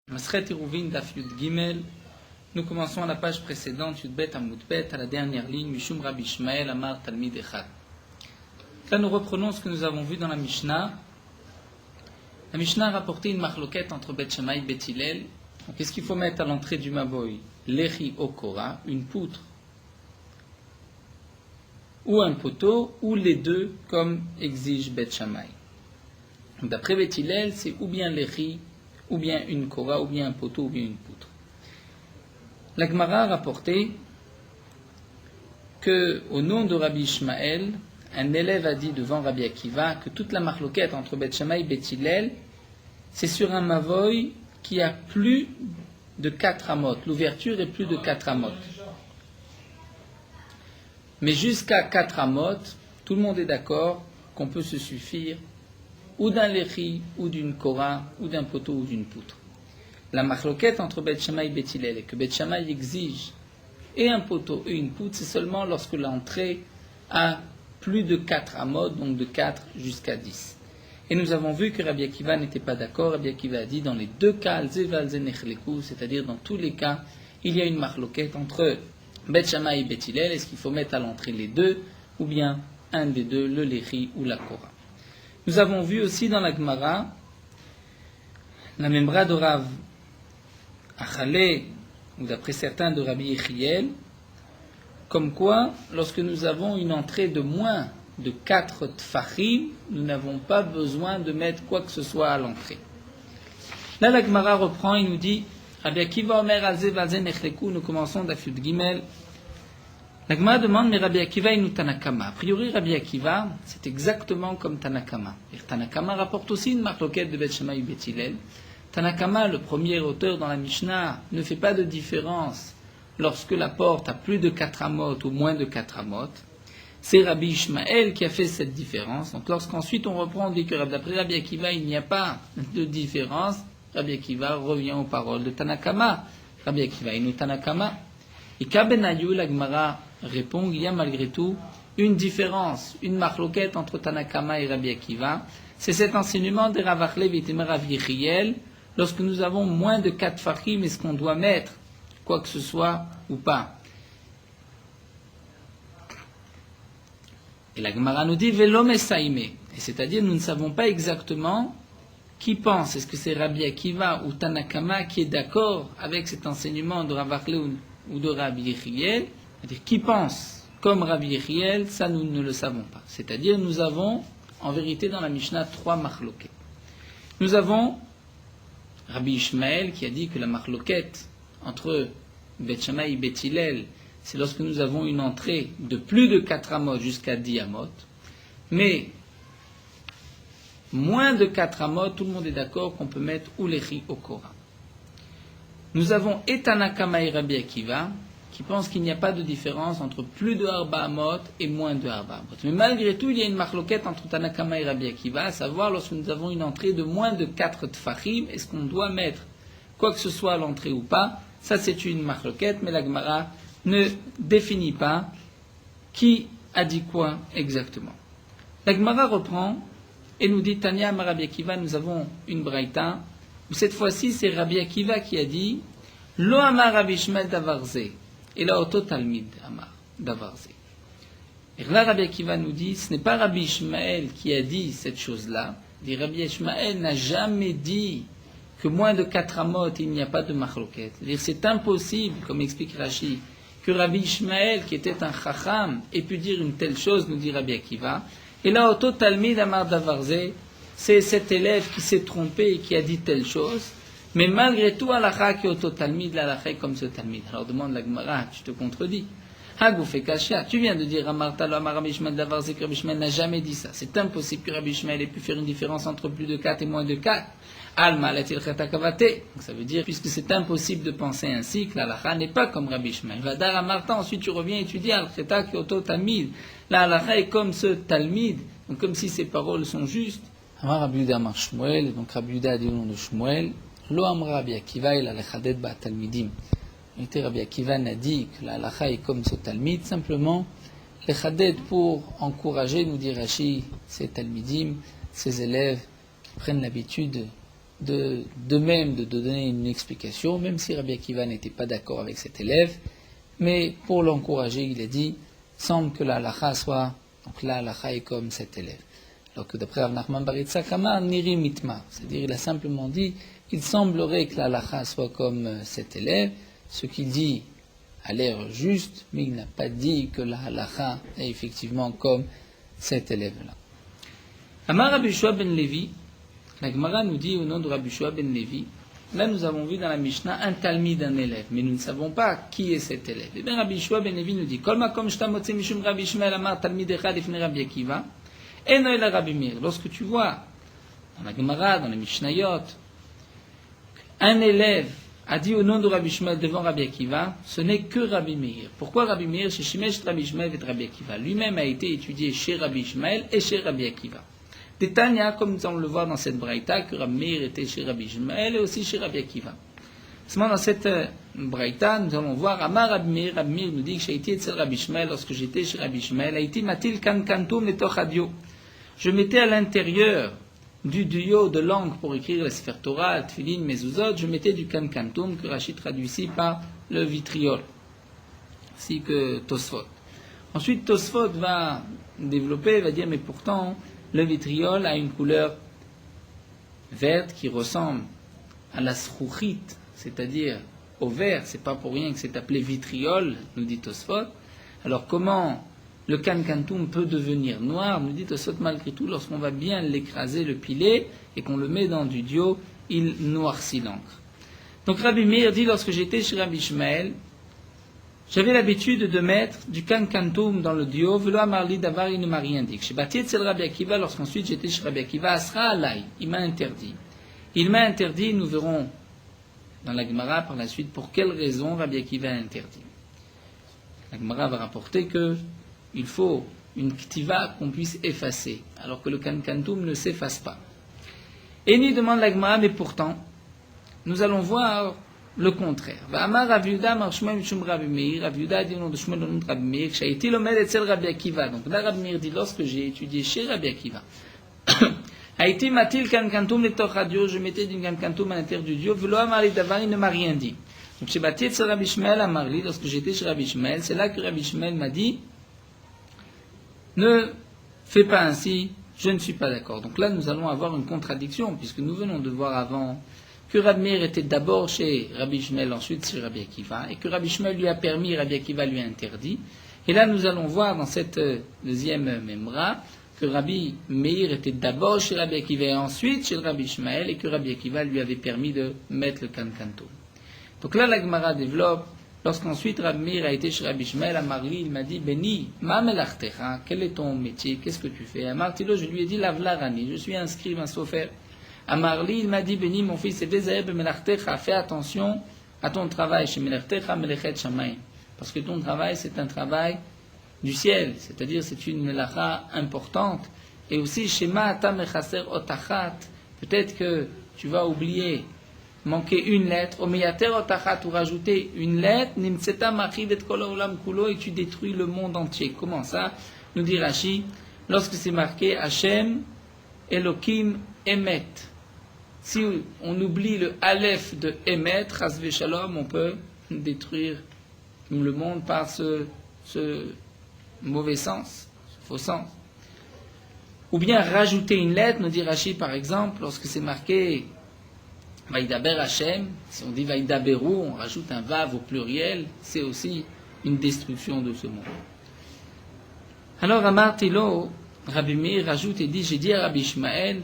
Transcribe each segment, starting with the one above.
Masret Iruvin Daf Yud Gimel. Nous commençons à la page précédente, Yud Bet Amud Bet, à la dernière ligne, Mishum Rabbi Ishmael Amar Talmid Echad. Là, nous reprenons ce que nous avons vu dans la Mishnah. La Mishnah a rapporté une marloquette entre Bet Shammai et Bet Hillel. Qu'est-ce qu'il faut mettre à l'entrée du Maboy? L'Echi Okora, une poutre, ou un poteau, ou les deux, comme exige Bet Shammai. D'après Bet Hillel, c'est ou bien l'Echi, ou bien une kora, ou bien un poteau, ou bien une poutre. La Gemara a rapporté que, au nom de Rabbi Ishmael, un élève a dit devant Rabbi Akiva que toute la marloquette entre Bet Shammai et Bet Hillel, c'est sur un mavoy qui a plus de 4 amot. L'ouverture est plus de 4 amot. Mais jusqu'à 4 amot, tout le monde est d'accord qu'on peut se suffire ou d'un lechi, ou d'une kora, ou d'un poteau, ou d'une poutre. La marloquette entre Bet Shammai et Bet Hillel est que Bet Shammai exige et un poteau et une poutre, c'est seulement lorsque l'entrée a plus de 4 amot, donc de 4 jusqu'à 10. Et nous avons vu que Rabbi Akiva n'était pas d'accord. Rabbi Akiva a dit dans les deux cas, c'est-à-dire dans tous les cas, il y a une marloquette entre Bet Shammai et Bet Hillel. Est-ce qu'il faut mettre à l'entrée les deux, ou bien un des deux, le lechi ou la kora? Nous avons vu aussi dans la Gemara la memra de Rav Achale, ou d'après certains de Rabbi Yechiel, comme quoi, lorsque nous avons une entrée de moins de 4 tfachim, nous n'avons pas besoin de mettre quoi que ce soit à l'entrée. Là, la Gemara reprend et nous dit Rabbi Akiva Omer Alze Valze Nechleku, nous commençons Daf Yud Gimel. La Gemara demande, mais Rabbi Akiva est nous Tanakama. A priori, Rabbi Akiva, c'est exactement comme Tanakama. Et Tanakama rapporte aussi une marloquette de Bet Shammai et Bet Hillel. Tanakama, le premier auteur dans la Mishnah, ne fait pas de différence lorsque la porte a plus de 4 amot ou moins de 4 amot. C'est Rabbi Ishmael qui a fait cette différence. Donc lorsqu'ensuite on reprend, on dit que d'après Rabbi Akiva, il n'y a pas de différence, Rabbi Akiva revient aux paroles de Tanakama. Rabbi Akiva est nous Tanakama. Et Kabenayou, la Gemara répond, il y a malgré tout une différence, une marloquette entre Tanakama et Rabbi Akiva. C'est cet enseignement de Rav Achlev et Rav Yechiel. Lorsque nous avons moins de 4 fachim, est-ce qu'on doit mettre quoi que ce soit ou pas? Et la Gemara nous dit Velo mesaime. Et c'est-à-dire, nous ne savons pas exactement qui pense. Est-ce que c'est Rabbi Akiva ou Tanakama qui est d'accord avec cet enseignement de Rav Achlev ou de Rabbi Yechiel? C'est-à-dire, qui pense comme Rabbi Yechiel, ça nous ne le savons pas. C'est-à-dire, nous avons en vérité dans la Mishnah 3 marloquettes. Nous avons Rabbi Ishmael qui a dit que la marloquette entre Bet Shammai et Bet Hillel, c'est lorsque nous avons une entrée de plus de 4 amot jusqu'à 10 amot. Mais moins de 4 amot, tout le monde est d'accord qu'on peut mettre ou l'Echi ou Kora. Nous avons Tanakama et Rabbi Akiva qui pensent qu'il n'y a pas de différence entre plus de Arba Amot et moins de Arba Amot. Mais malgré tout, il y a une marloquette entre Tanakama et Rabbi Akiva, à savoir lorsque nous avons une entrée de moins de 4 tfachim, est-ce qu'on doit mettre quoi que ce soit à l'entrée ou pas? Ça, c'est une marloquette, mais la Gemara ne définit pas qui a dit quoi exactement. La Gemara reprend et nous dit Tanya Amar Rabbi Akiva, nous avons une braïta, où cette fois-ci, c'est Rabbi Akiva qui a dit Lo Amar Rabbi Ishmael Davarze. Et là, Oto Talmid Amar Davarze. Et là, Rabbi Akiva nous dit, ce n'est pas Rabbi Ishmael qui a dit cette chose-là. Rabbi Ishmael n'a jamais dit que moins de 4 amot, il n'y a pas de marloquette. C'est impossible, comme explique Rashi, que Rabbi Ishmael, qui était un chacham, ait pu dire une telle chose, nous dit Rabbi Akiva. Et là, Oto Talmid Amar Davarze, c'est cet élève qui s'est trompé et qui a dit telle chose. Mais malgré tout, Halakha qui est Oto Talmid, l'Halakha est comme ce Talmid. Alors demande la Gemara, tu te contredis. Hagoufé Kashia, tu viens de dire Amarta lo Amar Rabbi Ishmael Davarze que Rabbi Ishmael n'a jamais dit ça. C'est impossible que Rabbi Ishmael ait pu faire une différence entre plus de 4 et moins de 4. Alma latil kavate. Donc ça veut dire, puisque c'est impossible de penser ainsi, que l'Halakha n'est pas comme Rabbi Ishmael. Vadar Amarta, ensuite tu reviens et tu dis Al-Kheta qui est Oto Talmid. La Halakha est comme ce Talmid. Donc comme si ces paroles sont justes. Amar Rabbi Yuda Amar Shmuel, donc Rabbi Yuda a dit au nom de Shmuel. Lo Amra Rabbi Akiva il a lechadet ba talmidim. Rabbi Akiva n'a dit que la halacha est comme ce talmid, simplement lechadet pour encourager, nous dit Rashi, ces talmidim, ces élèves qui prennent l'habitude de même de donner une explication, même si Rabbi Akiva n'était pas d'accord avec cet élève, mais pour l'encourager, il a dit, semble que la halacha soit, donc la halacha est comme cet élève. Alors que d'après Rav Nachman bar Yitzhak Amar, niri mitma, c'est-à-dire il a simplement dit, il semblerait que la halacha soit comme cet élève, ce qu'il dit a l'air juste, mais il n'a pas dit que la halacha est effectivement comme cet élève-là. Amar Rabbi Yoshua ben Levi, la Gemara nous dit au nom de Rabbi Yoshua ben Levi, là nous avons vu dans la Mishnah un talmid d'un élève, mais nous ne savons pas qui est cet élève. Et bien Rabbi Yoshua ben Levi nous dit, Kol makom shta motze mishum Rabbi Ishmael amar talmid echad ifnei Rabbi Akiva, eno ela Rabbi Meir. Lorsque tu vois dans la Gemara, dans les Mishnayot, un élève a dit au nom de Rabbi Ishmael devant Rabbi Akiva, ce n'est que Rabbi Meir. Pourquoi Rabbi Meir? Chez Shimesh Rabbi Ishmael et Rabbi Akiva. Lui-même a été étudié chez Rabbi Ishmael et chez Rabbi Akiva. Des Tanya, comme nous allons le voir dans cette braïta, que Rabbi Meir était chez Rabbi Ishmael et aussi chez Rabbi Akiva. Seulement dans cette braïta, nous allons voir Amar Rabbi Meir nous dit que j'ai été chez Rabbi Ishmael lorsque j'étais chez Rabbi Ishmael, a été matil kan kantum letoch hadio. Je mettais à l'intérieur du duo de langue pour écrire les Sefer Torah, Tfilin, Mezuzot, je mettais du kan kantum que Rachid traduit ici par le vitriol, ainsi que Tosfot. Ensuite, Tosfot va développer, va dire, mais pourtant, le vitriol a une couleur verte qui ressemble à la srouchite, c'est-à-dire au vert. C'est pas pour rien que c'est appelé vitriol, nous dit Tosfot. Alors comment le kankantum peut devenir noir? Nous dit Tosfot, malgré tout, lorsqu'on va bien l'écraser, le piler, et qu'on le met dans du dio, il noircit l'encre. Donc Rabbi Meir dit, lorsque j'étais chez Rabbi Ishmael, j'avais l'habitude de mettre du kankantum dans le dio, velo amarli davar, il ne m'a rien dit. Chez Batiet Sel Rabbi Akiva, lorsqu'ensuite j'étais chez Rabbi Akiva, Asra alay, il m'a interdit. Il m'a interdit, nous verrons dans la Gemara par la suite pour quelle raison Rabbi Akiva a interdit. La Gemara va rapporter que il faut une ktiva qu'on puisse effacer, alors que le kankantum ne s'efface pas. Et il demande la Gemara, mais pourtant, nous allons voir le contraire. Amar Rav Yehuda Amar Shmuel mishum Rabbi Meir. Rav Yehuda dit au nom de Shmuel au nom de Rabbi Meir, Shaiti lomed etzel Rabbi Akiva. Donc là, Rabbi Meir dit, lorsque j'ai étudié chez Rabbi Akiva, Haïti matil kankantum letoch hadio, je mettais du kankantum à l'intérieur du dio, velo amar davar, il ne m'a rien dit. Donc chez Batiet etzel Rabbi Ishmael Amarli, lorsque j'étais chez Rabbi Ishmael, c'est là que Rabbi Ishmael m'a dit, ne fais pas ainsi, je ne suis pas d'accord. Donc là, nous allons avoir une contradiction, puisque nous venons de voir avant que Rabbi Meir était d'abord chez Rabbi Ishmael, ensuite chez Rabbi Akiva, et que Rabbi Ishmael lui a permis, Rabbi Akiva lui a interdit. Et là, nous allons voir dans cette deuxième memra que Rabbi Meir était d'abord chez Rabbi Akiva et ensuite chez Rabbi Ishmael, et que Rabbi Akiva lui avait permis de mettre le kankantum. Donc là, la Gemara développe, lorsqu'ensuite Rabbi Meir a été chez Rabbi Ishmael, à Marli, il m'a dit, Beni, ma melartecha, quel est ton métier, qu'est-ce que tu fais? À Martilo, je lui ai dit, lavlarani, je suis un scribe, un sophère. À Marli, il m'a dit, Béni, mon fils, fais attention à ton travail chez Melartecha Melechet Shamayim. Parce que ton travail, c'est un travail du ciel, c'est-à-dire c'est une melacha importante. Et aussi, chez Ma'ata Mechaser Otachat, peut-être que tu vas oublier, manquer une lettre, Omeyater Otachat, ou rajouter une lettre, Nimtseta Machid et Kol Olam Kulo, et tu détruis le monde entier. Comment ça? Nous dit Rashi, lorsque c'est marqué Hashem, Elohim, Emet. Si on oublie le Aleph de Emet, Chasve Shalom, on peut détruire le monde par ce mauvais sens, ce faux sens. Ou bien rajouter une lettre, nous dit Rashi par exemple, lorsque c'est marqué Vaïdaber Hashem, si on dit Vaïdaberu, on rajoute un Vav au pluriel, c'est aussi une destruction de ce monde. Alors Amar Tilo, Rabbi Meir rajoute et dit, j'ai dit à Rabbi Ishmael,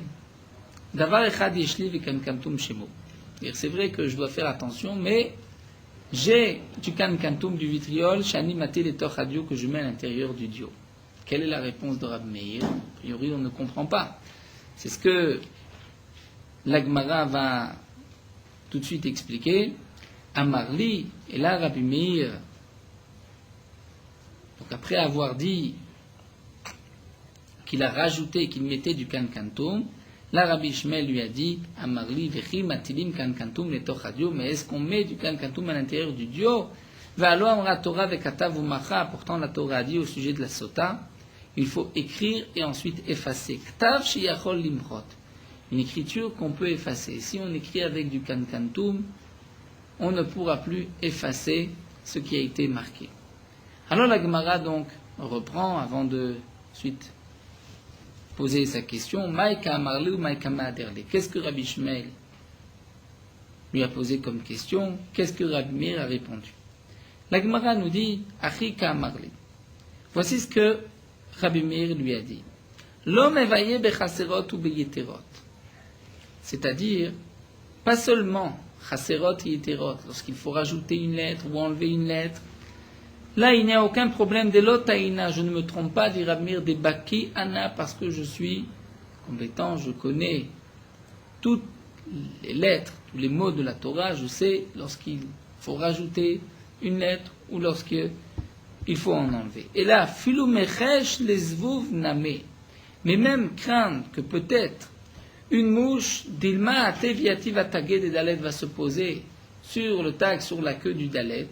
Davar echad yeshli v'kankantum shemo. C'est vrai que je dois faire attention, mais j'ai du kankantum, du vitriol, shani matil et tochadio, que je mets à l'intérieur du dio. Quelle est la réponse de Rabbi Meir? A priori, on ne comprend pas. C'est ce que l'Agmara va tout de suite expliquer. Amarli, et là Rabbi Meir, donc après avoir dit qu'il a rajouté, qu'il mettait du kankantum, là, Rabbi Ishmael lui a dit, Amarli, Vechi, Matilim, Kankantum, les Tochadio, mais est-ce qu'on met du Kankantum à l'intérieur du dio? Va'alo amra Torah vekatav umacha, pourtant la Torah a dit au sujet de la sota, il faut écrire et ensuite effacer. Ktav sheyachol limchot. une écriture qu'on peut effacer. Si on écrit avec du kankantum, on ne pourra plus effacer ce qui a été marqué. Alors la Gemara donc reprend avant de suite poser sa question. Maïka Amarle ou Maïka Maaderle. Qu'est-ce que Rabbi Shmuel lui a posé comme question? Qu'est-ce que Rabbi Meir a répondu? La Gemara nous dit Achika Amarle. Voici ce que Rabbi Meir lui a dit. L'homme éveillé bechaserot ou beyeterot. C'est-à-dire, pas seulement chaserot et yeterot, lorsqu'il faut rajouter une lettre ou enlever une lettre. Là, il n'y a aucun problème de l'otaïna. Je ne me trompe pas, dit Rabbi Meir, des baki ana, parce que je suis compétent, je connais toutes les lettres, tous les mots de la Torah. Je sais lorsqu'il faut rajouter une lettre ou lorsqu'il faut en enlever. Et là, filou mechesh les zvouv name. Mais même craindre que peut-être une mouche d'ilma ateviati vatagé des dalet va se poser sur le tag, sur la queue du dalet,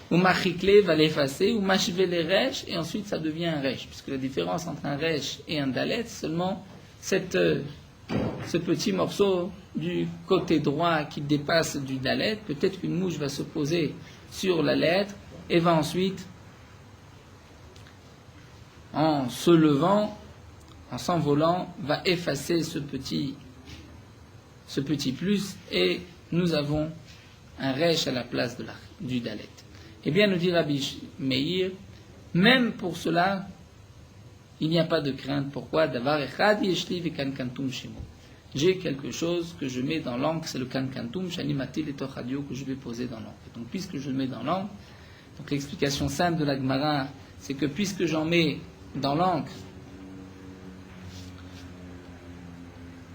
ou machikle va l'effacer, ou machve les resh, et ensuite ça devient un resh, puisque la différence entre un resh et un dalet, c'est seulement ce petit morceau du côté droit qui dépasse du dalet. Peut-être qu'une mouche va se poser sur la lettre et va ensuite, en se levant, en s'envolant, va effacer ce petit plus, et nous avons un resh à la place du dalet. Eh bien, nous dit Rabbi Meir, même pour cela, il n'y a pas de crainte. Pourquoi? Davar echad yeshli vekankantum shemo. J'ai quelque chose que je mets dans l'encre, c'est le kankantum shanimati letochadio que je vais poser dans l'encre. Donc, puisque je le mets dans l'encre, donc l'explication simple de la Gemara, c'est que puisque j'en mets dans l'encre,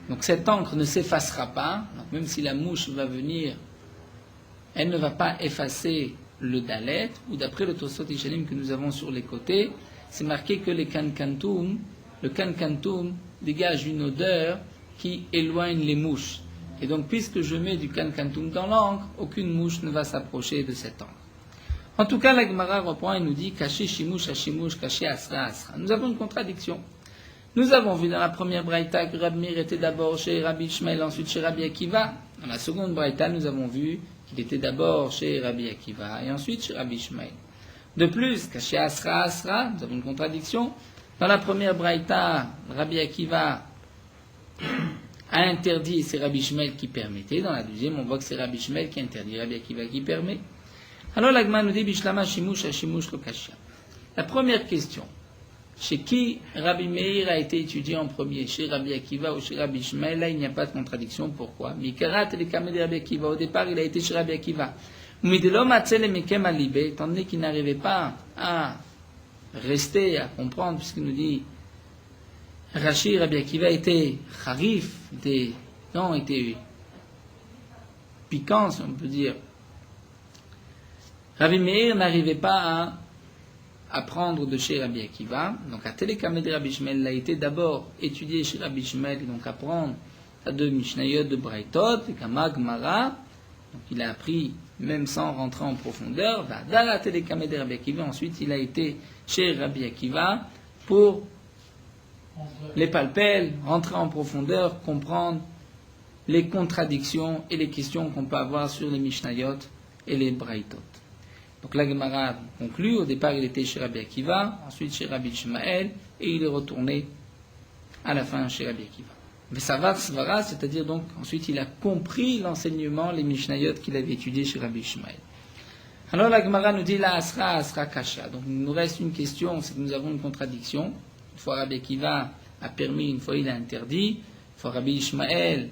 donc cette encre ne s'effacera pas, donc même si la mouche va venir, elle ne va pas effacer le dalet, ou d'après le Tosot Ishalim que nous avons sur les côtés, c'est marqué que le kankantum dégage une odeur qui éloigne les mouches. Et donc, puisque je mets du kankantum dans l'encre, aucune mouche ne va s'approcher de cette encre. En tout cas, la Gemara reprend et nous dit caché shimush hashimush, caché asra asra. Nous avons une contradiction. Nous avons vu dans la première braïta que Rabbi Meir était d'abord chez Rabbi Ishmael, ensuite chez Rabbi Akiva. Dans la seconde braïta, nous avons vu qu'il était d'abord chez Rabbi Akiva et ensuite chez Rabbi Ishmael. De plus, caché asra asra, nous avons une contradiction. Dans la première braïta, Rabbi Akiva a interdit et c'est Rabbi Ishmael qui permettait. Dans la deuxième, on voit que c'est Rabbi Ishmael qui interdit, Rabbi Akiva qui permet. Alors l'Agma nous dit Bishlama shimush hashimush lo kashya. La première question. Chez qui Rabbi Meir a été étudié en premier, chez Rabbi Akiva ou chez Rabbi Ishmael? Là, il n'y a pas de contradiction. Pourquoi? Mikarat et les kamé de Rabbi Akiva. Au départ, il a été chez Rabbi Akiva. Midelo matzele mekem alibé, étant donné qu'il n'arrivait pas à rester, à comprendre, puisqu'il nous dit Rashi, Rabbi Akiva était harif, était piquant, si on peut dire. Rabbi Meir n'arrivait pas à apprendre de chez Rabbi Akiva. Donc, à Télékamé de Rabbi Ishmael, il a été d'abord étudié chez Rabbi Ishmael, et donc apprendre à deux Mishnayot de Braithot, et Kama Gemara. Donc, il a appris, même sans rentrer en profondeur. Dans Télékamé de Rabbi Akiva, ensuite, il a été chez Rabbi Akiva pour les palpels, rentrer en profondeur, comprendre les contradictions et les questions qu'on peut avoir sur les Mishnayot et les Braithot. Donc la Gemara conclut, au départ il était chez Rabbi Akiva, ensuite chez Rabbi Ishmael, et il est retourné à la fin chez Rabbi Akiva. Mais Savar Svara, c'est-à-dire donc ensuite il a compris l'enseignement, les Mishnayot qu'il avait étudiés chez Rabbi Ishmael. Alors la Gemara nous dit la Asra, Asra Kasha. Donc il nous reste une question, c'est que nous avons une contradiction. Une fois Rabbi Akiva a permis, une fois il a interdit. Une fois Rabbi Ishmael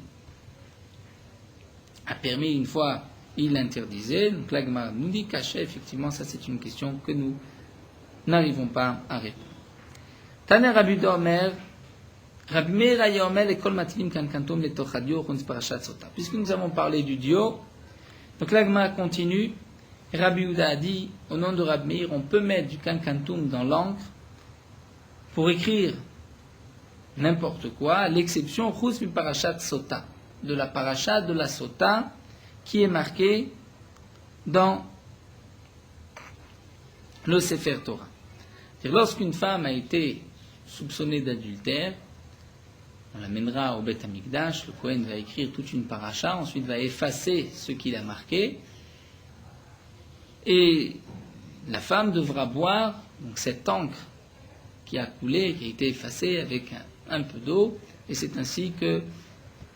a permis, une fois il interdisait. Donc la Gemara nous dit Kasha, effectivement, ça c'est une question que nous n'arrivons pas à répondre. Tane Rabbi Domer, Rabbi Meir Ayomel et Kol Matilim Kankantum le Tochadio Chons Parashat Sota. Puisque nous avons parlé du Dio, donc la Gemara continue. Rabbi Yehuda a dit, au nom de Rabbi Meir, on peut mettre du Kankantum dans l'encre pour écrire n'importe quoi, à l'exception Chous mi Parashat Sota, de la Parashat de la Sota, qui est marquée dans le Sefer Torah. C'est-à-dire, lorsqu'une femme a été soupçonnée d'adultère, on l'amènera au Beth Amikdash, le Kohen va écrire toute une paracha, ensuite va effacer ce qu'il a marqué, et la femme devra boire donc cette encre qui a coulé, qui a été effacée avec un peu d'eau, et c'est ainsi que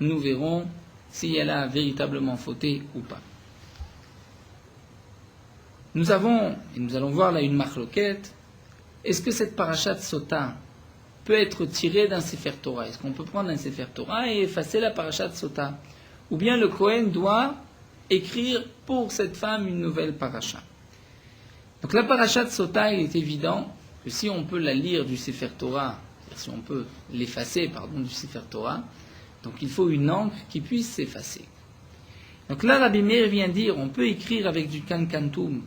nous verrons si elle a véritablement fauté ou pas. Nous allons voir là une marloquette. Est-ce que cette parachat Sota peut être tirée d'un Sefer Torah? Est-ce qu'on peut prendre un Sefer Torah et effacer la parachat Sota? Ou bien le Kohen doit écrire pour cette femme une nouvelle paracha? Donc la parachat Sota, il est évident que si on peut la lire du Sefer Torah, si on peut l'effacer, du Sefer Torah, donc il faut une encre qui puisse s'effacer. Donc là, Rabbi Meir vient dire, on peut écrire avec du Kankantum,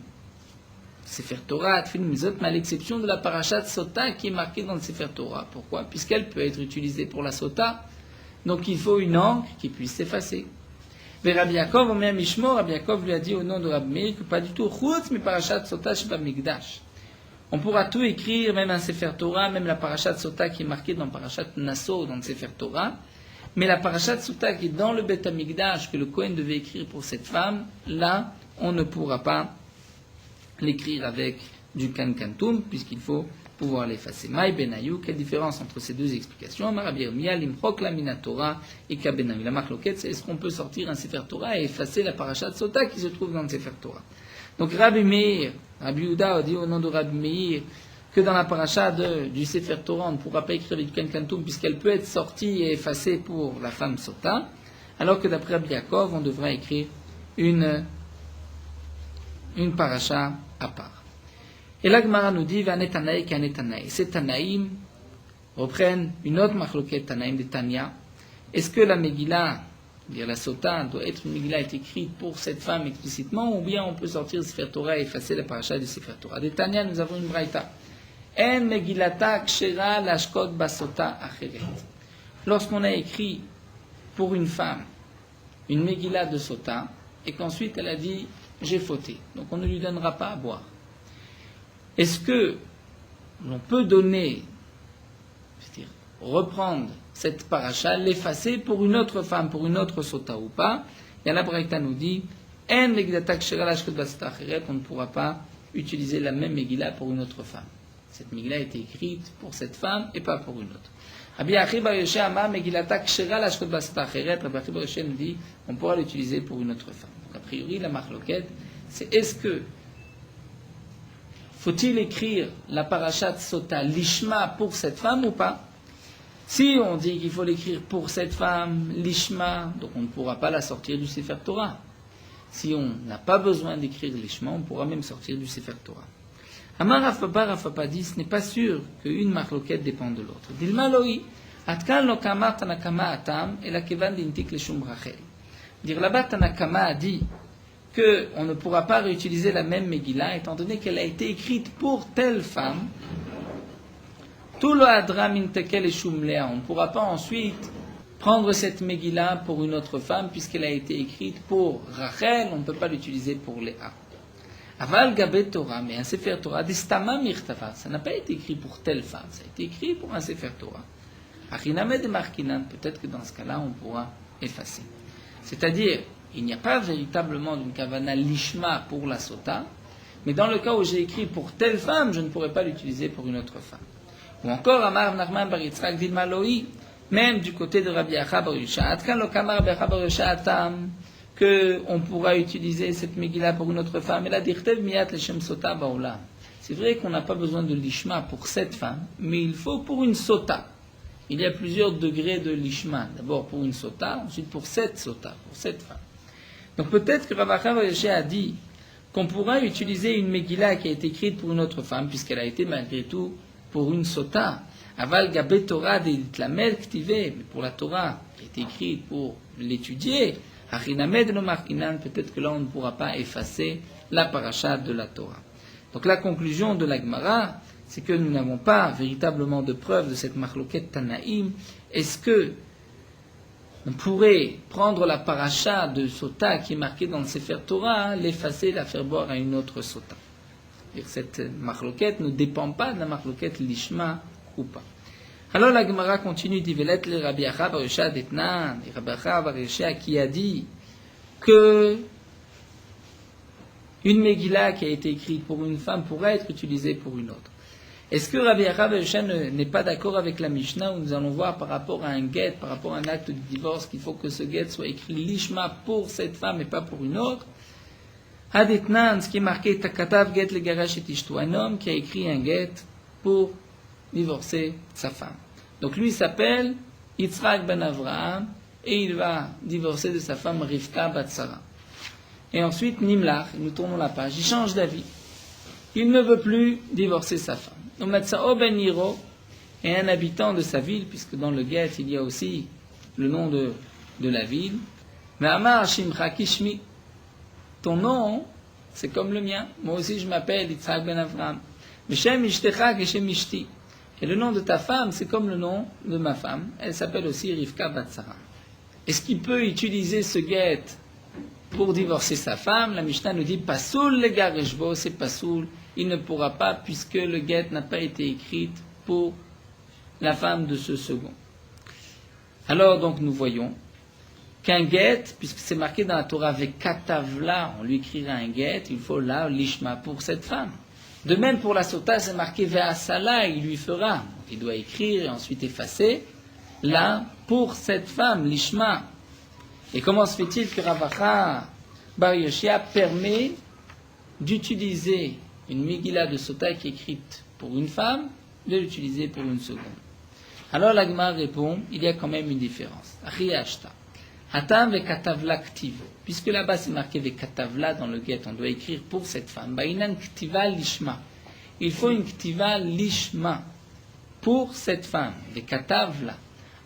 Sefer Torah, Tfilin Mizot, mais à l'exception de la parachat Sota qui est marquée dans le Sefer Torah. Pourquoi? Puisqu'elle peut être utilisée pour la Sota, donc il faut une encre qui puisse s'effacer. Mais Rabbi Yaakov, Omer Mishmo, Rabbi Yaakov lui a dit au nom de Rabbi Meir que pas du tout, Chutz mi parachat Sota sheba Mikdash. On pourra tout écrire, même un Sefer Torah, même la parachat Sota qui est marquée dans parachat Nassau, dans le Sefer Torah, mais la parachat Sota qui est dans le Beth Amikdash, que le Kohen devait écrire pour cette femme, là, on ne pourra pas l'écrire avec du Kankantum, puisqu'il faut pouvoir l'effacer. Maï Benayou, quelle différence entre ces deux explications? Marabir Mia, Limchok, la Minatora et Kabenayou. La marloquette, c'est est-ce qu'on peut sortir un Sefer Torah et effacer la parachat Sota qui se trouve dans le Sefer Torah? Donc Rabbi Meir, Rabbi Yehuda a dit au nom de Rabbi Meir que dans la paracha du Sefer Torah, on ne pourra pas écrire avec du Kankantum puisqu'elle peut être sortie et effacée pour la femme Sota, alors que d'après Rabbi Yaakov, on devra écrire une paracha à part. Et là, Gemara nous dit, Vanetanaï Kanetanaï. Ces Tanaïm reprennent une autre marloquette Tanaïm de Tanya. Est-ce que la Megillah, dire la Sota, doit être une Megillah est écrite pour cette femme explicitement, ou bien on peut sortir le Sefer Torah et effacer la paracha du Sefer Torah? De Tanya, nous avons une braïta. En Megillata kshera lashkot basota acheret. Lorsqu'on a écrit pour une femme une Megillah de Sota, et qu'ensuite elle a dit j'ai fauté, donc on ne lui donnera pas à boire. Est-ce que l'on peut donner, c'est-à-dire reprendre cette paracha, l'effacer pour une autre femme, pour une autre Sota ou pas? Et la Braïta nous dit en Megillata kshera lashkot basota acheret, on ne pourra pas utiliser la même Megillah pour une autre femme. Cette Megillah a été écrite pour cette femme et pas pour une autre. Rabbi Achi bar Yoshé Amar Megillata kshera lashkot basota acheret. Rabbi Achi bar Yoshé nous dit on pourra l'utiliser pour une autre femme. Donc a priori la marloquette, c'est est-ce que faut-il écrire la parachat Sota lishma pour cette femme ou pas? Si on dit qu'il faut l'écrire pour cette femme lishma, donc on ne pourra pas la sortir du Sefer Torah. Si on n'a pas besoin d'écrire lishma, on pourra même sortir du Sefer Torah. Amar Rafapa dit, ce n'est pas sûr qu'une marloquette dépend de l'autre. Dilma loi, atkan lo kama tanakama atam, et la kevan d'intik le shum rachel. Dire là-bas, Tanakama a dit qu'on ne pourra pas réutiliser la même Megillah, étant donné qu'elle a été écrite pour telle femme. Tout le hadra min tekel et shum lea. On ne pourra pas ensuite prendre cette Megillah pour une autre femme, puisqu'elle a été écrite pour Rachel, on ne peut pas l'utiliser pour Léa. Aval Gabet Torah, mais un Sefer Torah, Distama Mirtava, ça n'a pas été écrit pour telle femme, ça a été écrit pour un Sefer Torah. Achinamed et Markinan, peut-être que dans ce cas-là, on pourra effacer. C'est-à-dire, il n'y a pas véritablement d'une Kavana Lishma pour la Sota, mais dans le cas où j'ai écrit pour telle femme, je ne pourrais pas l'utiliser pour une autre femme. Ou encore, Amar Nachman bar Yitzchak Dilma Loi, même du côté de Rabbi Acha bar Yosha, Atkan lo Kamar Rabbi Acha bar Yosha Atam, qu'on pourra utiliser cette Megillah pour une autre femme. Et là, Dirtev Miyat Leshem Sota Baolam. C'est vrai qu'on n'a pas besoin de l'ishma pour cette femme, mais il faut pour une Sota. Il y a plusieurs degrés de l'ishma. D'abord pour une Sota, ensuite pour cette Sota, pour cette femme. Donc peut-être que Rabbi Acha bar Yosha a dit qu'on pourra utiliser une Megillah qui a été écrite pour une autre femme, puisqu'elle a été malgré tout pour une Sota. Aval Gabet Torah de Tlamer Ktive, mais pour la Torah qui a été écrite pour l'étudier, peut-être que là on ne pourra pas effacer la paracha de la Torah. Donc la conclusion de la Gemara, c'est que nous n'avons pas véritablement de preuve de cette marloquette Tanaïm. Est-ce que on pourrait prendre la paracha de Sota qui est marquée dans le Sefer Torah, l'effacer, la faire boire à une autre Sota? Cette marloquette ne dépend pas de la marloquette Lishma ou pas. Alors la Gemara continue, dit Velet le Rabbi Acha bar Yosha d'Etnan, et Rabbi Acha bar Yosha qui a dit que une Megillah qui a été écrite pour une femme pourrait être utilisée pour une autre. Est-ce que Rabbi Acha bar Yosha n'est pas d'accord avec la Mishnah où nous allons voir par rapport à un get, par rapport à un acte de divorce, qu'il faut que ce get soit écrit lishma pour cette femme et pas pour une autre? Hadetnan, ce qui est marqué Takatav get le garash et ishtu, un homme qui a écrit un get pour divorcer sa femme. Donc lui s'appelle Yitzhak ben Avraham et il va divorcer de sa femme Rivka bat Sarah. Et ensuite Nimlach, nous tournons la page, il change d'avis. Il ne veut plus divorcer sa femme. Donc Matsao ben Hiro est un habitant de sa ville, puisque dans le get il y a aussi le nom de la ville. Mais Amar Shimcha Kishmi, ton nom c'est comme le mien. Moi aussi je m'appelle Yitzhak ben Avraham. Meshem Ishtecha Geshem Ishti. Et le nom de ta femme, c'est comme le nom de ma femme. Elle s'appelle aussi Rivka bat Sarah. Est-ce qu'il peut utiliser ce get pour divorcer sa femme? La Mishnah nous dit Pasoul le gareshbo, c'est Pasoul. Il ne pourra pas puisque le get n'a pas été écrit pour la femme de ce second. Alors donc nous voyons qu'un get, puisque c'est marqué dans la Torah avec katavla, on lui écrira un get, il faut là l'ishma pour cette femme. De même pour la sota, c'est marqué ve'asala, il lui fera. Il doit écrire et ensuite effacer. Là, pour cette femme, l'ishma. Et comment se fait-il que Rav Acha bar Yoshia permet d'utiliser une Megillah de sota qui est écrite pour une femme, de l'utiliser pour une seconde? Alors la Gemara répond, il y a quand même une différence. Riyashta. Hatam ve'katavla ktiv. Puisque là-bas c'est marqué ve'katavla dans le get, on doit écrire pour cette femme. Ba'inan ktiva lishma. Il faut une ktiva lishma pour cette femme. Ve'katavla.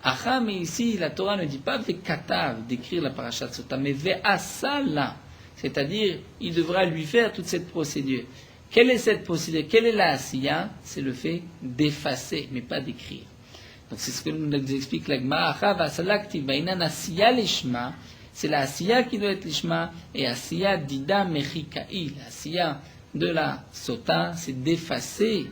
Acha, mais ici la Torah ne dit pas ve'katav, d'écrire la parashat sota, mais ve'asala. C'est-à-dire, il devra lui faire toute cette procédure. Quelle est cette procédure? Quelle est la asiya? C'est le fait d'effacer, mais pas d'écrire. Donc c'est ce que nous explique la Gemara. C'est la asiya qui doit être l'ishma, et asiya dida mechika'i. La asiya de la sota, c'est d'effacer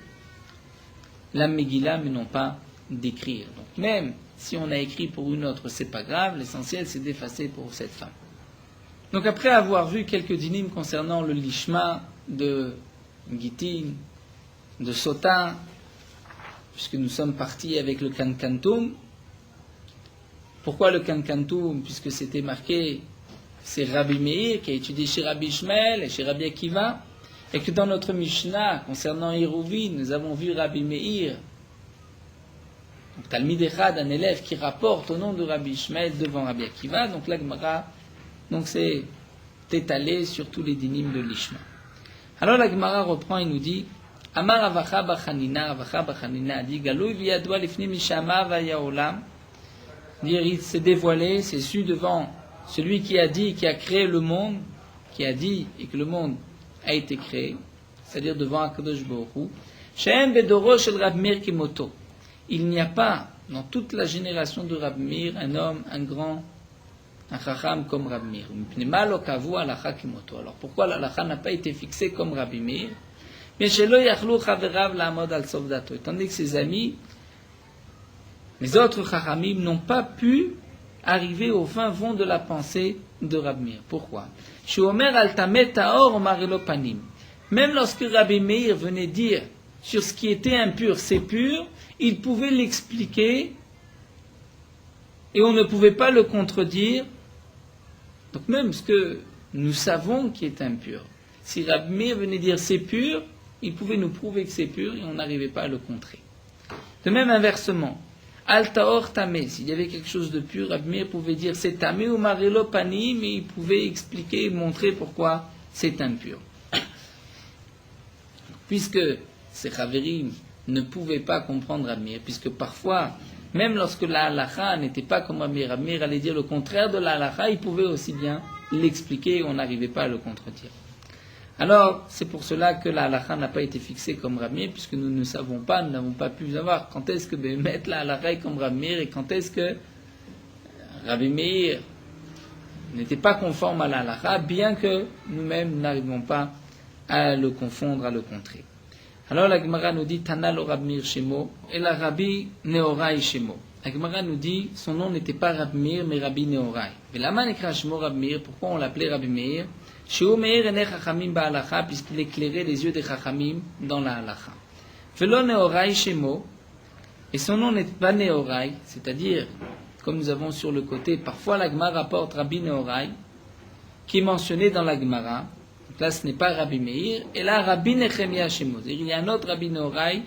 la Megillah, mais non pas d'écrire. Donc même si on a écrit pour une autre, c'est pas grave, l'essentiel c'est d'effacer pour cette femme. Donc après avoir vu quelques dynimes concernant le lishma de Gitin, de sota, puisque nous sommes partis avec le Kankantum. Pourquoi le Kankantum? Puisque c'était marqué, c'est Rabbi Meir qui a étudié chez Rabbi Ishmael et chez Rabbi Akiva, et que dans notre Mishnah, concernant Hérouvin, nous avons vu Rabbi Meir, donc Talmid Echad, un élève qui rapporte au nom de Rabbi Ishmael devant Rabbi Akiva, donc la Gemara, donc c'est étalé sur tous les dynimes de l'Ishma. Alors la Gemara reprend et nous dit, Amar Avacha Bachanina a dit Galoui viyadwa lifni mishama vayaolam. Dire il s'est dévoilé, c'est su devant celui qui a dit, qui a créé le monde, qui a dit et que le monde a été créé, c'est-à-dire devant Akadosh Baruch Hu. She'en bedoro shel Rab Meir kimoto. Il n'y a pas dans toute la génération de Rab Meir un homme, un grand, un chacham comme Rab Meir. Alors pourquoi l'halakha n'a pas été fixée comme Rabbi Meir? Tandis que ses amis, les autres chachamim, n'ont pas pu arriver au fin fond de la pensée de Rabbi Meir. Pourquoi? Même lorsque Rabbi Meir venait dire sur ce qui était impur, c'est pur, il pouvait l'expliquer et on ne pouvait pas le contredire. Donc même ce que nous savons qui est impur, si Rabbi Meir venait dire c'est pur, il pouvait nous prouver que c'est pur et on n'arrivait pas à le contrer. De même inversement, Al Taor Tamé, s'il y avait quelque chose de pur, Rabbi Meir pouvait dire c'est Tamé ou Marelo Pani, mais il pouvait expliquer et montrer pourquoi c'est impur. Puisque ces Chaverim ne pouvaient pas comprendre Rabbi Meir, puisque parfois, même lorsque la halakha n'était pas comme Rabbi Meir allait dire le contraire de la halakha, il pouvait aussi bien l'expliquer et on n'arrivait pas à le contredire. Alors, c'est pour cela que la halakha n'a pas été fixée comme Rabbi Meir, puisque nous ne savons pas, nous n'avons pas pu savoir quand est-ce que mettre la halakha est comme Rabbi Meir et quand est-ce que Rabbi Meir n'était pas conforme à la halakha, bien que nous-mêmes n'arrivons pas à le confondre, à le contrer. Alors la Gemara nous dit Tana lo Rab Meir Shemo et la Rabbi Nehorai Shemo. La Gemara nous dit son nom n'était pas Rab Meir mais Rabbi Nehorai. Et la Nekra Shemo Rab Meir, pourquoi on l'appelait Rabbi Meir? Sheo Meir ene Chachamim ba'alacha, puisqu'il éclairait les yeux des Chachamim dans la halacha. Velo Nehorai Shemo, et son nom n'est pas Nehorai, c'est-à-dire, comme nous avons sur le côté, parfois la Gemara rapporte Rabbi Nehorai, qui est mentionné dans la Gemara. Donc là, ce n'est pas Rabbi Meir, et là, Rabbi Nechemia Shemo. Il y a un autre Rabbi Nehorai,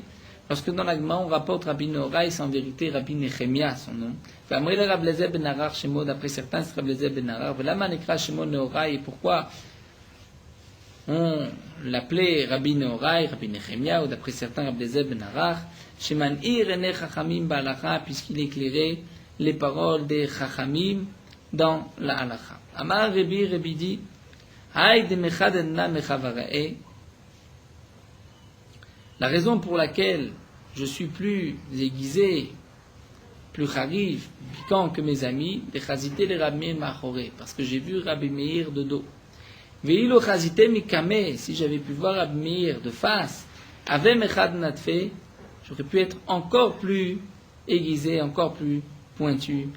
parce que dans la Gemara, on rapporte Rabbi Nehorai, c'est en vérité Rabbi Nechemia, son nom. D'après certains, c'est Rabbi Lezer ben Arar. Velama nekra Shemo Nehorai, et pourquoi on l'appelait Rabbi Nehorai, Rabbi Nechemia, ou d'après certains, Rabbi Lezer ben Arar, Sheman ir ene Chachamim ba'alacha, puisqu'il éclairait les paroles des Chachamim dans la halacha. Amar Rabbi dit, Hay de mechad enna mechavarae. La raison pour laquelle je suis plus aiguisé, plus charif, piquant que mes amis, de chazité les Rabbi Meir machoré, parce que j'ai vu Rabbi Meir de dos. Veilo chazité mikame, si j'avais pu voir Rabbi Meir de face, avec mechad natfe, j'aurais pu être encore plus aiguisé, encore plus pointu.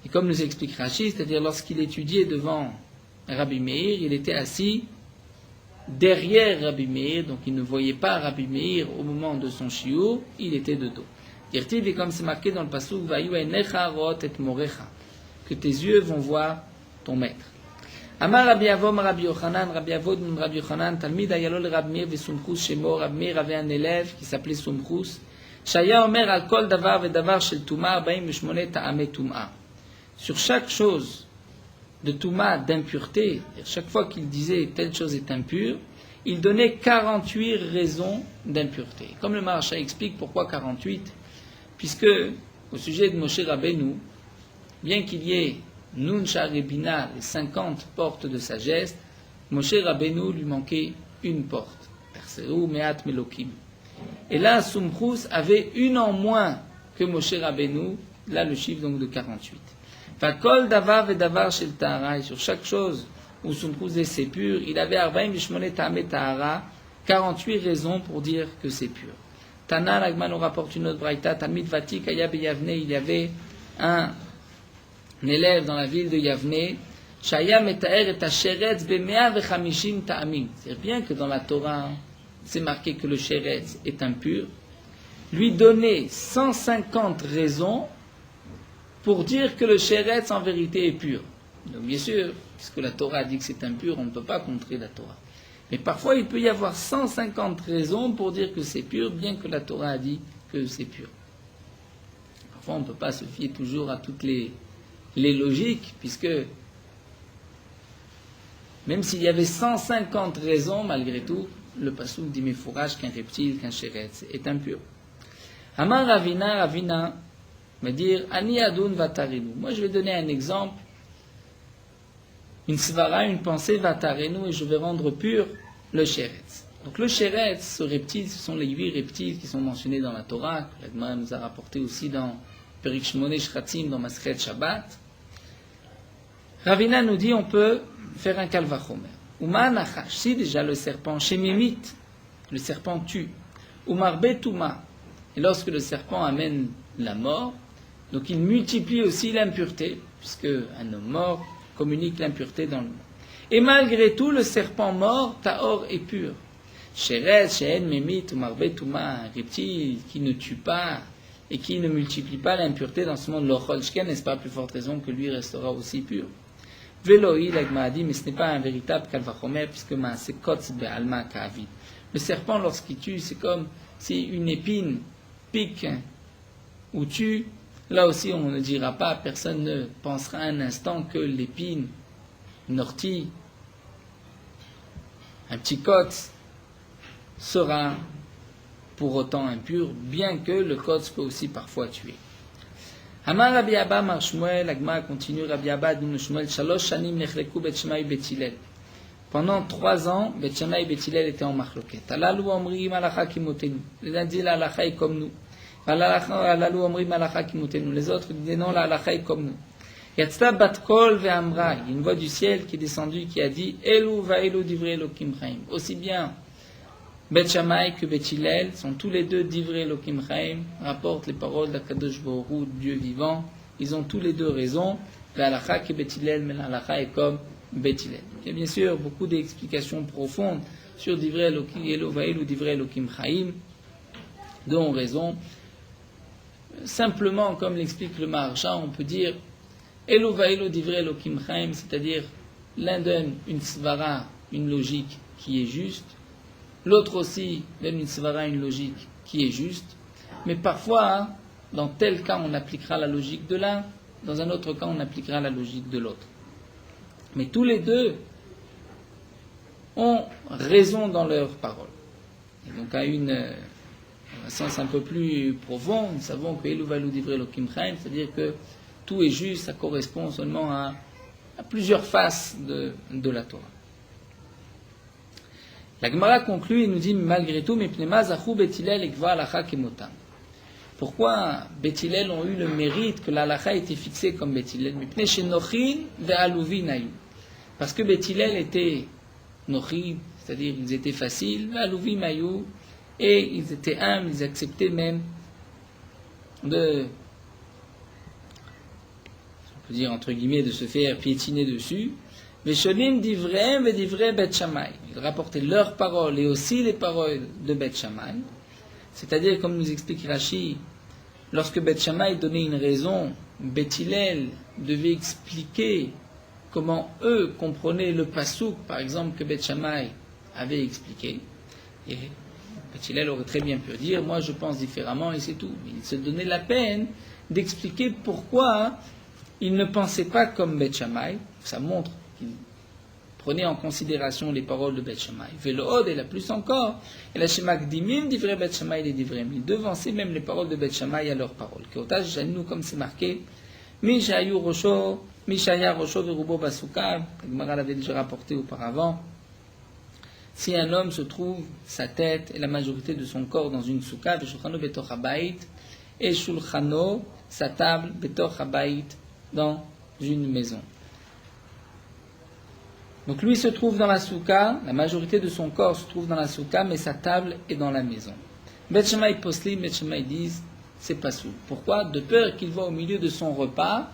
Et comme nous explique Rashi, c'est-à-dire lorsqu'il étudiait devant Rabbi Meir, il était assis derrière Rabbi Meir, donc il ne voyait pas Rabbi Meir au moment de son shiur, il était de dos. Dirtiv, et comme c'est marqué dans le pasuk, Vayu enecha root et morecha, que tes yeux vont voir ton maître. Amar Rabbi Avom Rabbi Yochanan, Rabbi Avod Rabbi Yochanan, Talmid ayalol Rabbi Meir vesumchus shemo. Rabbi Meir avait un élève qui s'appelait Sumchus. Shaya omer al kol davar vedavar shel tuma arba'im v'shmonet ta'amei tum'a. Sur chaque chose de Touma, d'impureté, chaque fois qu'il disait telle chose est impure, il donnait 48 raisons d'impureté. Comme le Maharsha explique pourquoi 48, puisque au sujet de Moshe Rabbeinu, bien qu'il y ait Nun Sha'aribina, les 50 portes de sagesse, Moshe Rabbeinu lui manquait une porte. Perseru Me'at Melokim. Et là, Sumchus avait une en moins que Moshe Rabbeinu, là le chiffre donc de 48. Fakol davar vedavar shel tahara, et sur chaque chose où Sumchus est pur, il avait arba'im v'shmonet ta'amei tahara, 48 raisons pour dire que c'est pur. Tana, l'Agma nous rapporte une autre braïta, Talmid Vatik, Aya Yavne, il y avait un élève dans la ville de Yavne, Shaya metaer et hasheretz be'mea v'chamishim ta'amim. C'est bien que dans la Torah, c'est marqué que le sheretz est impur. Lui donner 150 raisons pour dire que le sheretz en vérité est pur. Donc bien sûr, puisque la Torah dit que c'est impur, on ne peut pas contrer la Torah. Mais parfois, il peut y avoir 150 raisons pour dire que c'est pur, bien que la Torah a dit que c'est pur. Parfois, on ne peut pas se fier toujours à toutes les logiques, puisque même s'il y avait 150 raisons, malgré tout, le passouk dit méfourage qu'un reptile, qu'un sheretz est impur. Amar Ravina va dire Ani Adun Vatarenu. Moi, je vais donner un exemple, une svara, une pensée Vatarenu, et je vais rendre pur le sheretz. Donc, le sheretz, ce reptile, ce sont les 8 reptiles qui sont mentionnés dans la Torah, que l'Agma nous a rapporté aussi dans Perik Shmoneh Shratzim, dans Masechet Shabbat. Ravina nous dit on peut faire un kalvachomer. Uma nachash, si déjà le serpent, shemimit, le serpent tue. Umarbe tuma, et lorsque le serpent amène la mort, donc il multiplie aussi l'impureté, puisque un homme mort communique l'impureté dans le monde. Et malgré tout, le serpent mort, tahor, est pur. Sheretz, shehen, memit, umarbe tuma, un reptile qui ne tue pas et qui ne multiplie pas l'impureté dans ce monde, l'ochol shken, n'est-ce pas, plus forte raison que lui restera aussi pur. Veloï, l'Agma a dit, mais ce n'est pas un véritable kalvachomer, puisque c'est kotz be'alma ka'avid. Le serpent, lorsqu'il tue, c'est comme si une épine pique ou tue. Là aussi, on ne dira pas, personne ne pensera un instant que l'épine, une ortie, un petit kotz, sera pour autant impur, bien que le kotz peut aussi parfois tuer. Amar Rabbi Abba Mar Shmuel, l'Agma continue, Rabbi Abba dit Shmuel, Shalosh Shanim nechleku Bet Shammai Bet Hillel. Pendant 3 ans, Bet Shammai et Bet Hillel étaient en marloquet. Alalu omri malacha kimotenu. Les uns disaient la halacha est comme nous. Alalu omri malacha kimotenu. Les autres disaient non, la halacha est comme nous. Yatzta bat kol ve'amra. Il y a une voix du ciel qui est descendue qui a dit Elu va elu divrei Elokim chaim. Aussi bien Bet Shammai que Bet Hillel sont tous les deux Divrei Elokim Chaim, rapportent les paroles d'Akadosh Baruch Hu, Dieu vivant. Ils ont tous les deux raison. L'halakha que Bet Hillel, mais l'halakha est comme Bet Hillel. Il y a bien sûr beaucoup d'explications profondes sur Divrei Elokim Elovaïl ou Divrei Elokim Chaim, dont raison. Simplement, comme l'explique le Maharsha, on peut dire Elovaïl ou Divrei Elokim Chaim, c'est-à-dire l'un donne une svara, une logique qui est juste, l'autre aussi donne une svara, une logique qui est juste, mais parfois, dans tel cas, on appliquera la logique de l'un, dans un autre cas, on appliquera la logique de l'autre. Mais tous les deux ont raison dans leurs paroles. Et donc, à un sens un peu plus profond, nous savons que Eluvalu Divrei Elokim Chaim, c'est-à-dire que tout est juste, ça correspond seulement à plusieurs faces de la Torah. La Gemara conclut et nous dit malgré tout, Mipnema Zachu Bet Hillel Ekva Halacha Kemotam. Pourquoi Bet Hillel ont eu le mérite que l'Halacha était fixée comme Bet Hillel? Mipne Shenochin Ve'aluvin Ayu. Parce que Bet Hillel était Nochin, c'est-à-dire ils étaient faciles, Ve'aluvin Ayu, et ils étaient humbles, ils acceptaient même de, on peut dire entre guillemets, de se faire piétiner dessus. Vesholim Divreim Vedivrei Bet Shammai. Ils rapportaient leurs paroles et aussi les paroles de Bet Shammai. C'est-à-dire, comme nous explique Rashi, lorsque Bet Shammai donnait une raison, Bet Hillel devait expliquer comment eux comprenaient le pasouk, par exemple, que Bet Shammai avait expliqué. Et Bet Hillel aurait très bien pu dire, moi je pense différemment et c'est tout. Mais il se donnait la peine d'expliquer pourquoi il ne pensait pas comme Bet Shammai. Ça montre qu'il prenait en considération les paroles de Bet Shammai. Velood, et la plus encore, et la Shemakdimim divrei Bet Shammai les divrei. Il devançait même les paroles de Bet Shammai à leurs paroles. Keotaj, nous comme c'est marqué, Mishayu Rosho, Mishaya Rosho Verubo Basuka, Gemara l'avait déjà rapporté auparavant. Si un homme se trouve sa tête et la majorité de son corps dans une souka, Veshulchano Betoch Habayit, et Shulchano, sa table, Betoch Habayit, dans une maison. Donc lui se trouve dans la souka, la majorité de son corps se trouve dans la souka, mais sa table est dans la maison. Bet Shammai poslim, Bet Shammai disent, c'est pas sous. Pourquoi? De peur qu'il va au milieu de son repas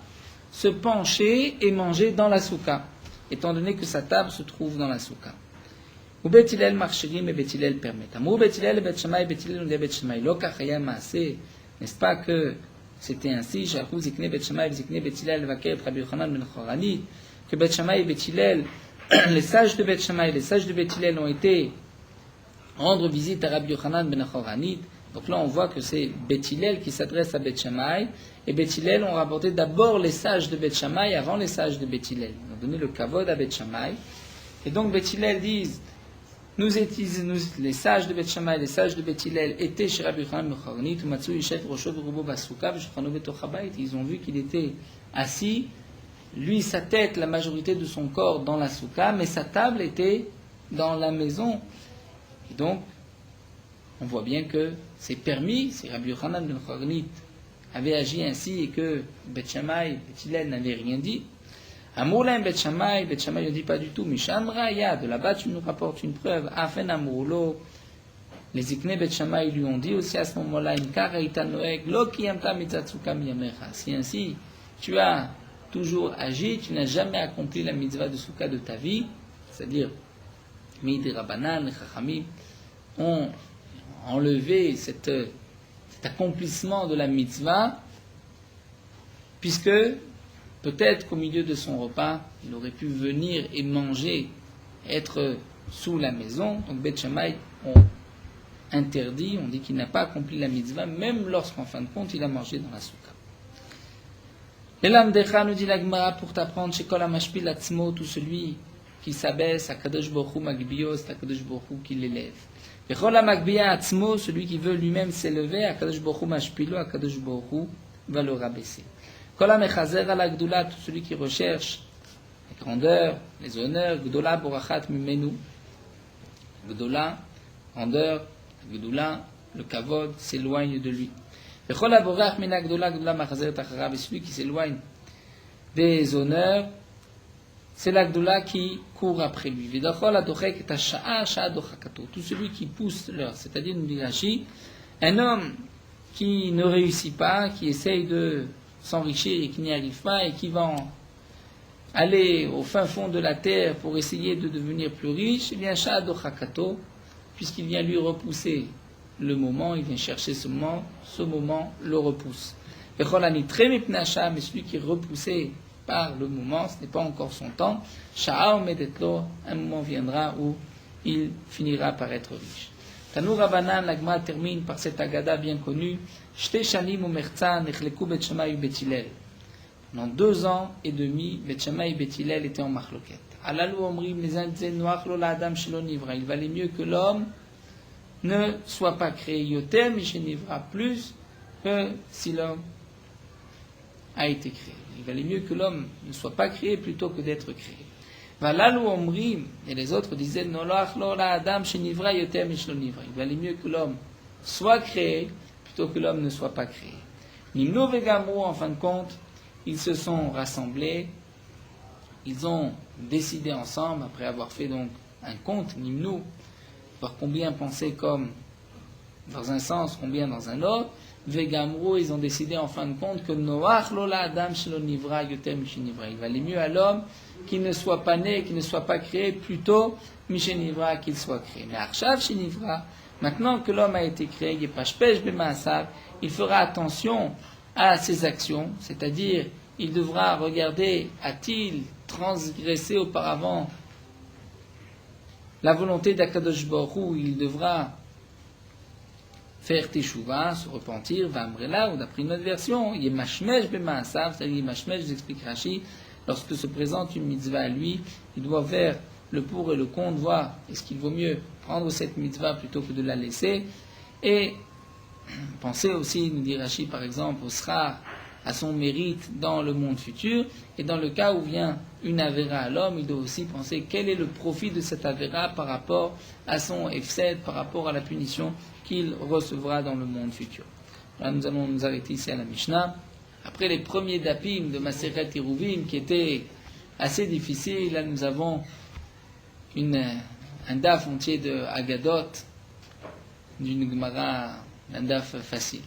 se pencher et manger dans la souka, étant donné que sa table se trouve dans la souka. Ou Bet Hillel marchirim et Bet Hillel permettent. Amou Bet Hillel et Bet Shammai, Bet Hillel et Bet Shammai. Lo kachaya maaseh, n'est-ce pas que c'était ainsi? J'avoue zikne Bet Shammai, zikne Bet Hillel, vaker Rabbi Yochanan ben Chorani, que Bet Shammai et Bet Hillel, les sages de Bet Shammai, les sages de Bet Hillel ont été rendre visite à Rabbi Yochanan ben Chorani. Donc là, on voit que c'est Bet Hillel qui s'adresse à Bet Shammai, et Bet Hillel ont rapporté d'abord les sages de Bet Shammai avant les sages de Bet Hillel. Ils ont donné le kavod à Bet Shammai. Et donc Bet Hillel disent, nous, les sages de Bet Shammai, les sages de Bet Hillel étaient chez Rabbi Yochanan ben Chorani, Tumatsu Yishet Rosho Verubo Basuka, Veshulchano Betoch Habayit. Ils ont vu qu'il était assis, lui, sa tête, la majorité de son corps dans la souka, mais sa table était dans la maison. Et donc, on voit bien que c'est permis, si Rabbi Yochanan ben Chorani avait agi ainsi et que Bet Shammai, Bet Hillel n'avait rien dit. Amourlaim Bet Shammai ne dit pas du tout. Misham Raya, de là-bas tu nous rapportes une preuve. Afen Amourlo, les Ikne Bet Shammai lui ont dit aussi à ce moment-là, Inkar Eita Noeg, Lo Kiyamta Mitzatsuka Miyamecha. Si ainsi tu as toujours agi, tu n'as jamais accompli la mitzvah de Souka de ta vie, c'est-à-dire, Midi Rabbanan, les Chachamim, ont enlevé cet accomplissement de la mitzvah, puisque peut-être qu'au milieu de son repas, il aurait pu venir et manger, être sous la maison. Donc Bet Shammai ont interdit, on dit qu'il n'a pas accompli la mitzvah, même lorsqu'en fin de compte, il a mangé dans la souka. Elamdecha, nous dit la Gemara, pour t'apprendre, chez Kol HaMashpil Atzmo, tout celui qui s'abaisse, Akadosh Baruch Hu Magbio, c'est Akadosh Baruch Hu qui l'élève. Vechol HaMagbia Atzmo, celui qui veut lui-même s'élever, Akadosh Baruch Hu Mashpilo, Akadosh Baruch Hu va le rabaisser. Kol HaMechazer Ala Gdula, tout celui qui recherche les grandeurs, les honneurs, Gdola Borachat Mimenu, Gdola, grandeur, Gdoula, le Kavod, s'éloigne de lui. Et celui qui s'éloigne des honneurs, c'est la Gdoula qui court après lui. Tout celui qui pousse l'heure, c'est-à-dire, nous dit Rashi, un homme qui ne réussit pas, qui essaye de s'enrichir et qui n'y arrive pas et qui va aller au fin fond de la terre pour essayer de devenir plus riche, eh bien, Sha'adochakato, puisqu'il vient lui repousser le moment, il vient chercher ce moment le repousse. Mais celui qui est repoussé par le moment, ce n'est pas encore son temps, un moment viendra où il finira par être riche. Tanou Rabanan, l'Agma termine par cette agada bien connue, pendant 2 ans et demi, Bet Shammai et Bet Hillel étaient en machloket. Alalou omrim, les uns disaient, Noach lo la adam shelo nivra. Il valait mieux que l'homme ne soit pas créé. Yoter mishenivra, plus que si l'homme a été créé. Il valait mieux que l'homme ne soit pas créé plutôt que d'être créé. Valalou omrim, et les autres disaient, Noach lo la adam shenivra yoter mishelo nivra. Il valait mieux que l'homme soit créé plutôt que l'homme ne soit pas créé. Nimno vegamro, en fin de compte, ils se sont rassemblés, ils ont décidé ensemble, après avoir fait donc un compte, Nimnou, voir combien penser comme dans un sens, combien dans un autre. Vegamro, ils ont décidé en fin de compte que Noach lola adam shelo nivra yoter mishenivra. Il valait mieux à l'homme qu'il ne soit pas né, qu'il ne soit pas créé, plutôt mishenivra qu'il soit créé. Mais arshav shenivra, maintenant que l'homme a été créé, yepashpesh b'maasav, il fera attention à ses actions, c'est-à-dire il devra regarder, a-t-il transgressé auparavant la volonté d'Akadosh Baruch Hu, il devra faire teshuva, se repentir, vamrela, ou d'après une autre version, yemashmesh b'maasav, c'est-à-dire yemashmesh, j'explique Rashi, lorsque se présente une mitzvah à lui, il doit faire le pour et le contre, voir est-ce qu'il vaut mieux prendre cette mitzvah plutôt que de la laisser, et pensez aussi, nous dit Rashi par exemple, au sera à son mérite dans le monde futur, et dans le cas où vient une avéra à l'homme, il doit aussi penser quel est le profit de cette avéra par rapport à son efsed, par rapport à la punition qu'il recevra dans le monde futur. Là, nous allons nous arrêter ici à la Mishnah. Après les premiers dapim de Maseret Eruvin qui étaient assez difficiles, là nous avons un daf entier de Agadot, d'une Gemara, un daf facile.